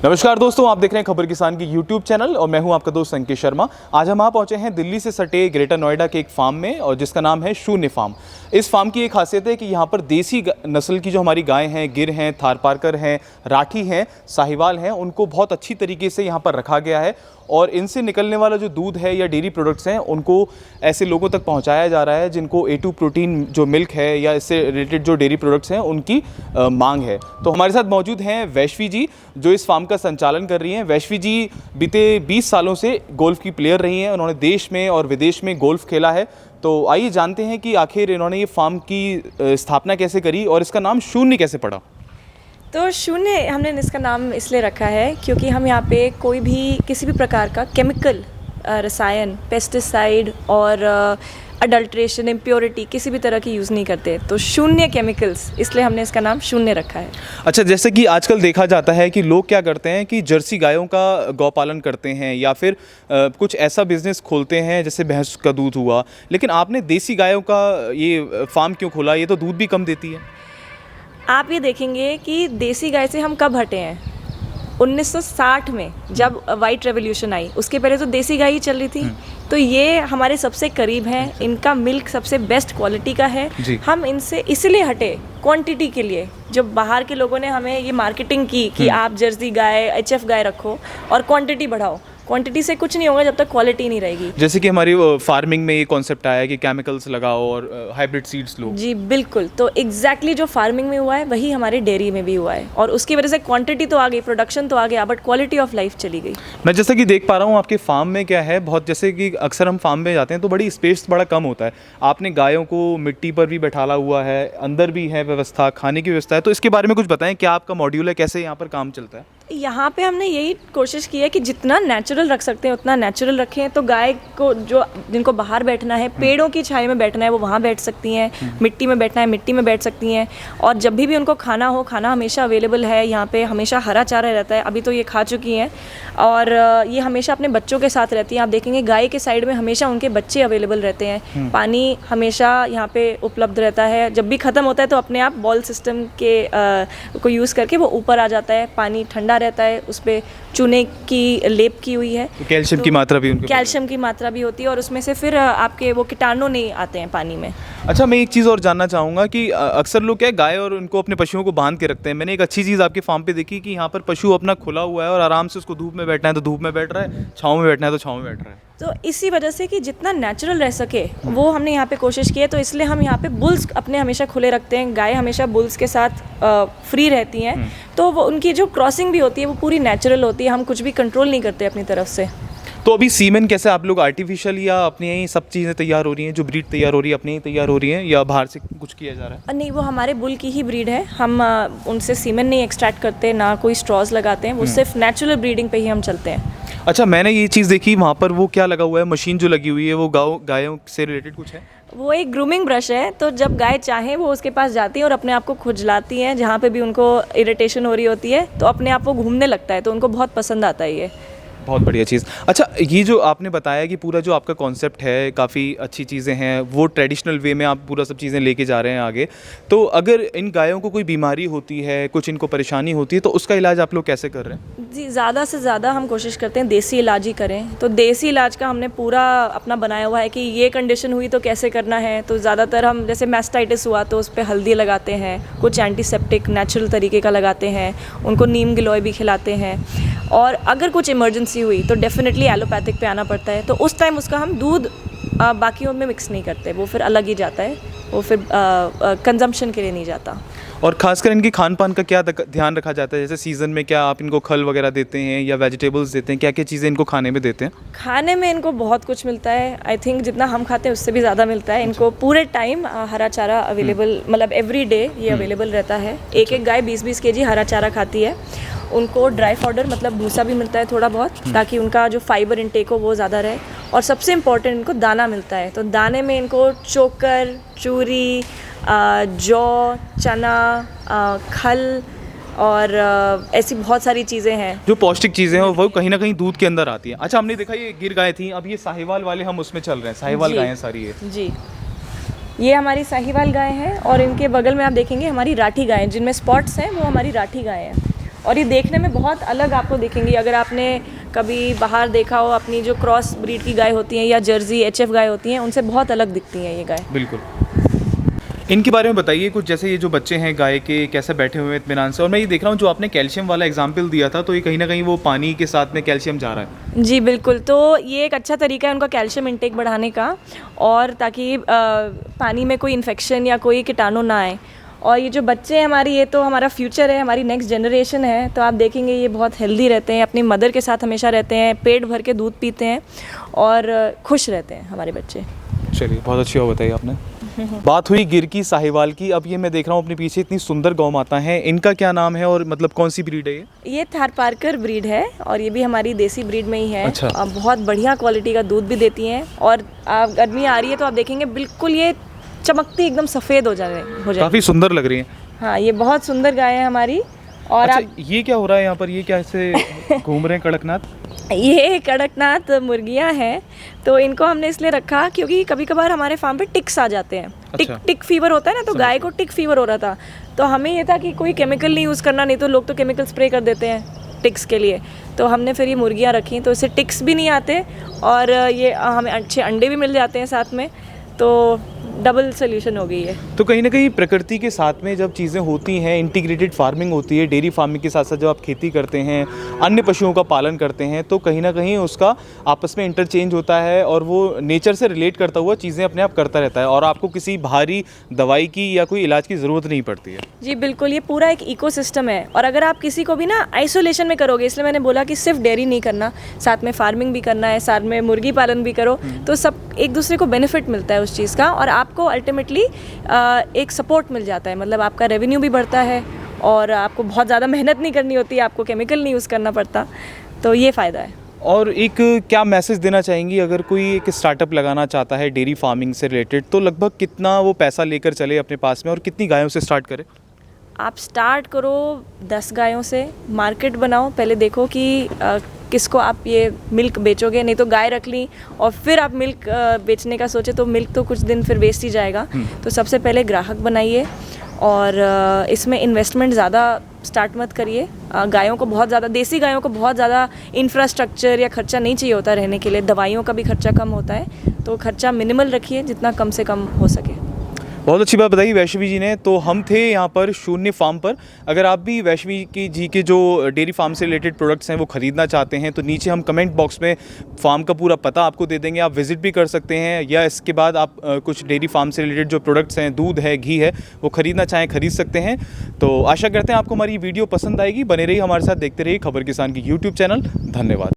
नमस्कार दोस्तों, आप देख रहे हैं खबर किसान की यूट्यूब चैनल और मैं हूं आपका दोस्त संकेत शर्मा। आज हम पहुंचे हैं दिल्ली से सटे ग्रेटर नोएडा के एक फार्म में और जिसका नाम है शून्य फार्म। इस फार्म की एक खासियत है कि यहाँ पर देसी नस्ल की जो हमारी गाय हैं, गिर हैं, थारपारकर हैं, राठी हैं, साहिवाल हैं, उनको बहुत अच्छी तरीके से यहाँ पर रखा गया है और इनसे निकलने वाला जो दूध है या डेयरी प्रोडक्ट्स हैं उनको ऐसे लोगों तक पहुँचाया जा रहा है जिनको A2 प्रोटीन जो मिल्क है या इससे रिलेटेड जो डेयरी प्रोडक्ट्स हैं उनकी मांग है। तो हमारे साथ मौजूद हैं वैश्वी जी जो इस फार्म का संचालन कर रही हैं। वैश्वी जी बीते 20 सालों से गोल्फ की प्लेयर रही हैं। उन्होंने देश में और विदेश में गोल्फ खेला है। तो आइए जानते हैं कि आखिर इन्होंने ये फार्म की स्थापना कैसे करी और इसका नाम शून्य कैसे पड़ा। तो शून्य हमने इसका नाम इसलिए रखा है क्योंकि हम यहाँ पे कोई भी किसी भी प्रकार का केमिकल रसायन, पेस्टिसाइड और अडल्ट्रेशन, इम्प्योरिटी किसी भी तरह की यूज़ नहीं करते। तो शून्य केमिकल्स, इसलिए हमने इसका नाम शून्य रखा है। अच्छा, जैसे कि आजकल देखा जाता है कि लोग क्या करते हैं कि जर्सी गायों का गौपालन करते हैं या फिर कुछ ऐसा बिजनेस खोलते हैं जैसे भैंस का दूध हुआ, लेकिन आपने देसी गायों का ये फार्म क्यों खोला? ये तो दूध भी कम देती है। आप ये देखेंगे कि देसी गाय से हम कब हटे हैं। 1960 में जब वाइट रेवोल्यूशन आई, उसके पहले तो देसी गाय ही चल रही थी। तो ये हमारे सबसे करीब हैं, इनका मिल्क सबसे बेस्ट क्वालिटी का है। हम इनसे इसलिए हटे क्वांटिटी के लिए। जब बाहर के लोगों ने हमें ये मार्केटिंग की कि आप जर्सी गाय, HF गाय रखो और क्वांटिटी बढ़ाओ। क्वांटिटी से कुछ नहीं होगा जब तक क्वालिटी नहीं रहेगी। जैसे कि हमारी फार्मिंग में ये कॉन्सेप्ट आया है कि केमिकल्स लगाओ और हाइब्रिड सीड्स लो। जी बिल्कुल। तो एग्जैक्टली जो फार्मिंग में हुआ है वही हमारे डेयरी में भी हुआ है और उसकी वजह से क्वांटिटी तो आ गई, प्रोडक्शन तो आ गया, बट क्वालिटी ऑफ लाइफ चली गई। मैं जैसे कि देख पा रहा हूँ आपके फार्म में क्या है, बहुत जैसे कि अक्सर हम फार्म में जाते हैं तो बड़ी स्पेस बड़ा कम होता है। आपने गायों को मिट्टी पर भी बैठाला हुआ है, अंदर भी है व्यवस्था, खाने की व्यवस्था है। तो इसके बारे में कुछ बताएं, क्या आपका मॉड्यूल है, कैसे यहाँ पर काम चलता है? यहाँ पे हमने यही कोशिश की है कि जितना नेचुरल रख सकते हैं उतना नेचुरल रखें। तो गाय को जो जिनको बाहर बैठना है, पेड़ों की छाया में बैठना है, वो वहाँ बैठ सकती हैं। मिट्टी में बैठना है, मिट्टी में बैठ सकती हैं। और जब भी उनको खाना हो, खाना हमेशा अवेलेबल है। यहाँ पे हमेशा हरा चारा रहता है। अभी तो ये खा चुकी हैं और ये हमेशा अपने बच्चों के साथ रहती हैं। आप देखेंगे गाय के साइड में हमेशा उनके बच्चे अवेलेबल रहते हैं। पानी हमेशा यहाँ पे उपलब्ध रहता है। जब भी ख़त्म होता है तो अपने आप बॉल सिस्टम के को यूज़ करके वो ऊपर आ जाता है। पानी ठंडा रहता है, उस पे चूने की लेप की हुई है। तो कैल्शियम की मात्रा भी उनके कैल्शियम की मात्रा भी होती है और उसमें से फिर आपके वो कीटाणु नहीं आते हैं पानी में। अच्छा, मैं एक चीज़ और जानना चाहूँगा कि अक्सर लोग क्या गाय और उनको अपने पशुओं को बांध के रखते हैं। मैंने एक अच्छी चीज़ आपके फार्म पे देखी कि यहाँ पर पशु अपना खुला हुआ है और आराम से उसको धूप में बैठना है तो धूप में बैठ रहा है, छाँव में बैठना है तो छाँव में बैठ रहा है। तो इसी वजह से कि जितना नेचुरल रह सके वो हमने यहाँ पे कोशिश की है। तो इसलिए हम यहाँ पे बुल्स अपने हमेशा खुले रखते हैं। गाय हमेशा बुल्स के साथ फ्री रहती हैं। तो वो उनकी जो क्रॉसिंग भी होती है वो पूरी नेचुरल होती है। हम कुछ भी कंट्रोल नहीं करते अपनी तरफ से। तो अभी सीमेन कैसे आप लोग आर्टिफिशियल या अपनी यही सब चीज़ें तैयार हो रही हैं, जो ब्रीड तैयार हो रही है अपनी ही तैयार हो रही हैं या बाहर से कुछ किया जा रहा है? नहीं, वो हमारे बुल की ही ब्रीड है। हम उनसे सीमेन नहीं एक्सट्रैक्ट करते, ना कोई स्ट्रॉज लगाते हैं। वो सिर्फ नेचुरल ब्रीडिंग पे ही हम चलते हैं। अच्छा, मैंने ये चीज़ देखी वहाँ पर वो क्या लगा हुआ है, मशीन जो लगी हुई है वो गायों से रिलेटेड कुछ है? वो एक ग्रूमिंग ब्रश है। तो जब गाय चाहे वो उसके पास जाती है और अपने आप को खुजलाती हैं, जहाँ पे भी उनको इरिटेशन हो रही होती है तो अपने आप वो घूमने लगता है। तो उनको बहुत पसंद आता है ये। बहुत बढ़िया चीज़। अच्छा, ये जो आपने बताया कि पूरा जो आपका कॉन्सेप्ट है, काफ़ी अच्छी चीज़ें हैं, वो ट्रेडिशनल वे में आप पूरा सब चीज़ें लेके जा रहे हैं आगे। तो अगर इन गायों को कोई बीमारी होती है, कुछ इनको परेशानी होती है, तो उसका इलाज आप लोग कैसे कर रहे हैं? जी, ज़्यादा से ज़्यादा हम कोशिश करते हैं देसी इलाज ही करें। तो देसी इलाज का हमने पूरा अपना बनाया हुआ है कि ये कंडीशन हुई तो कैसे करना है। तो ज़्यादातर हम जैसे मैस्टाइटिस हुआ तो उस पर हल्दी लगाते हैं, कुछ एंटीसेप्टिक नेचुरल तरीके का लगाते हैं, उनको नीम गिलोय भी खिलाते हैं। और अगर कुछ इमरजेंसी हुई तो डेफिनेटली एलोपैथिक पे आना पड़ता है। तो उस टाइम उसका हम दूध बाकियों में मिक्स नहीं करते, वो फिर अलग ही जाता है, वो फिर कंजम्पशन के लिए नहीं जाता। और खासकर इनके खान पान का क्या ध्यान रखा जाता है? जैसे सीज़न में क्या आप इनको खल वगैरह देते हैं या वेजिटेबल्स देते हैं? क्या क्या चीज़ें इनको खाने में देते हैं? खाने में इनको बहुत कुछ मिलता है। आई थिंक जितना हम खाते हैं उससे भी ज़्यादा मिलता है। इनको पूरे टाइम हरा चारा अवेलेबल, मतलब एवरी डे ये अवेलेबल रहता है। एक गाय 20-20 kg हरा चारा खाती है। उनको ड्राई पाउडर मतलब भूसा भी मिलता है थोड़ा बहुत, ताकि उनका जो फाइबर इनटेक हो वो ज़्यादा रहे। और सबसे इम्पॉर्टेंट इनको दाना मिलता है। तो दाने में इनको चोकर, चूरी, जौ, चना, खल और ऐसी बहुत सारी चीज़ें हैं जो पौष्टिक चीज़ें हैं, वो कहीं ना कहीं दूध के अंदर आती हैं। अच्छा, हमने देखा ये गिर गाय थी, अब ये साहिवाल वाले हम उसमें चल रहे हैं। साहिवाल गायें सारी है जी। ये हमारी साहिवाल गाय हैं और इनके बगल में आप देखेंगे हमारी राठी गायें, जिनमें स्पॉट्स हैं वो हमारी राठी गायें हैं। और ये देखने में बहुत अलग आपको दिखेंगी। अगर आपने कभी बाहर देखा हो, अपनी जो क्रॉस ब्रीड की गाय होती हैं या जर्सी एचएफ गाय होती हैं, उनसे बहुत अलग दिखती हैं ये गाय। बिल्कुल। इनके बारे में बताइए कुछ, जैसे ये जो बच्चे हैं गाय के कैसे बैठे हुए हैं इत्मीनान से। और मैं ये देख रहा हूँ जो आपने कैल्शियम वाला एग्जाम्पल दिया था, तो ये कहीं ना कहीं वो पानी के साथ में कैल्शियम जा रहा है। जी बिल्कुल, तो ये एक अच्छा तरीका है उनका कैल्शियम इंटेक बढ़ाने का, और ताकि पानी में कोई इन्फेक्शन या कोई कीटाणु ना आए। और ये जो बच्चे हैं हमारी, ये तो हमारा फ्यूचर है, हमारी नेक्स्ट जनरेशन है। तो आप देखेंगे ये बहुत हेल्दी रहते हैं, अपनी मदर के साथ हमेशा रहते हैं, पेट भर के दूध पीते हैं और खुश रहते हैं हमारे बच्चे। चलिए, बहुत अच्छी बात बताई आपने। बात हुई गिर की, साहिवाल की। अब ये मैं देख रहा हूँ अपने पीछे इतनी सुंदर गौ माता है, इनका क्या नाम है और मतलब कौन सी ब्रीड है ये थारपारकर ब्रीड है, और ये भी हमारी देसी ब्रीड में ही है। अच्छा। बहुत बढ़िया क्वालिटी का दूध भी देती हैं, और गर्मी आ रही है तो आप देखेंगे बिल्कुल ये चमकती एकदम सफ़ेद हो जाए। काफ़ी सुंदर लग रही है। हाँ, ये बहुत सुंदर गाय है हमारी। और अच्छा, आप ये क्या हो रहा है यहाँ पर, ये क्या ऐसे घूम रहे हैं कड़कनाथ? ये कड़कनाथ मुर्गियाँ हैं, तो इनको हमने इसलिए रखा क्योंकि कभी कभार हमारे फार्म पे टिक्स आ जाते हैं। अच्छा। टिक फीवर होता है ना, तो गाय को टिक फीवर हो रहा था, तो हमें ये था कि कोई केमिकल नहीं यूज़ करना, नहीं तो लोग तो केमिकल स्प्रे कर देते हैं टिक्स के लिए। तो हमने फिर ये मुर्गियाँ रखी, तो इससे टिक्स भी नहीं आते, और ये हमें अच्छे अंडे भी मिल जाते हैं साथ में, तो डबल सोल्यूशन हो गई है। तो कहीं ना कहीं प्रकृति के साथ में जब चीज़ें होती हैं, इंटीग्रेटेड फार्मिंग होती है, डेयरी फार्मिंग के साथ साथ जब आप खेती करते हैं, अन्य पशुओं का पालन करते हैं, तो कहीं ना कहीं उसका आपस में इंटरचेंज होता है और वो नेचर से रिलेट करता हुआ चीज़ें अपने आप करता रहता है, और आपको किसी भारी दवाई की या कोई इलाज की ज़रूरत नहीं पड़ती है। जी बिल्कुल, ये पूरा एक इकोसिस्टम है। और अगर आप किसी को भी ना आइसोलेशन में करोगे, इसलिए मैंने बोला कि सिर्फ डेयरी नहीं करना, साथ में फार्मिंग भी करना है, साथ में मुर्गी पालन भी करो, तो सब एक दूसरे को बेनिफिट मिलता है उस चीज़ का, और आपको अल्टीमेटली एक सपोर्ट मिल जाता है। मतलब आपका रेवेन्यू भी बढ़ता है, और आपको बहुत ज़्यादा मेहनत नहीं करनी होती, आपको केमिकल नहीं यूज़ करना पड़ता, तो ये फ़ायदा है। और एक क्या मैसेज देना चाहेंगी, अगर कोई एक स्टार्टअप लगाना चाहता है डेयरी फार्मिंग से रिलेटेड, तो लगभग कितना वो पैसा लेकर चले अपने पास में, और कितनी गायों से स्टार्ट करे? आप स्टार्ट करो 10 गायों से, मार्केट बनाओ, पहले देखो कि किसको आप ये मिल्क बेचोगे। नहीं तो गाय रख ली और फिर आप मिल्क बेचने का सोचे तो मिल्क तो कुछ दिन फिर वेस्ट ही जाएगा। तो सबसे पहले ग्राहक बनाइए, और इसमें इन्वेस्टमेंट ज़्यादा स्टार्ट मत करिए। गायों को बहुत ज़्यादा, देसी गायों को बहुत ज़्यादा इंफ्रास्ट्रक्चर या खर्चा नहीं चाहिए होता रहने के लिए, दवाइयों का भी खर्चा कम होता है, तो खर्चा मिनिमल रखिए जितना कम से कम हो सके। बहुत अच्छी बात बताई वैष्णवी जी ने। तो हम थे यहाँ पर शून्य फार्म पर। अगर आप भी वैष्णवी जी के जो डेयरी फार्म से रिलेटेड प्रोडक्ट्स हैं वो ख़रीदना चाहते हैं, तो नीचे हम कमेंट बॉक्स में फार्म का पूरा पता आपको दे देंगे, आप विज़िट भी कर सकते हैं, या इसके बाद आप कुछ डेयरी फार्म से रिलेटेड जो प्रोडक्ट्स हैं, दूध है, घी है, वो ख़रीदना चाहें खरीद सकते हैं। तो आशा करते हैं आपको हमारी वीडियो पसंद आएगी। बने रहिए हमारे साथ, देखते रहिए खबर किसान की यूट्यूब चैनल। धन्यवाद।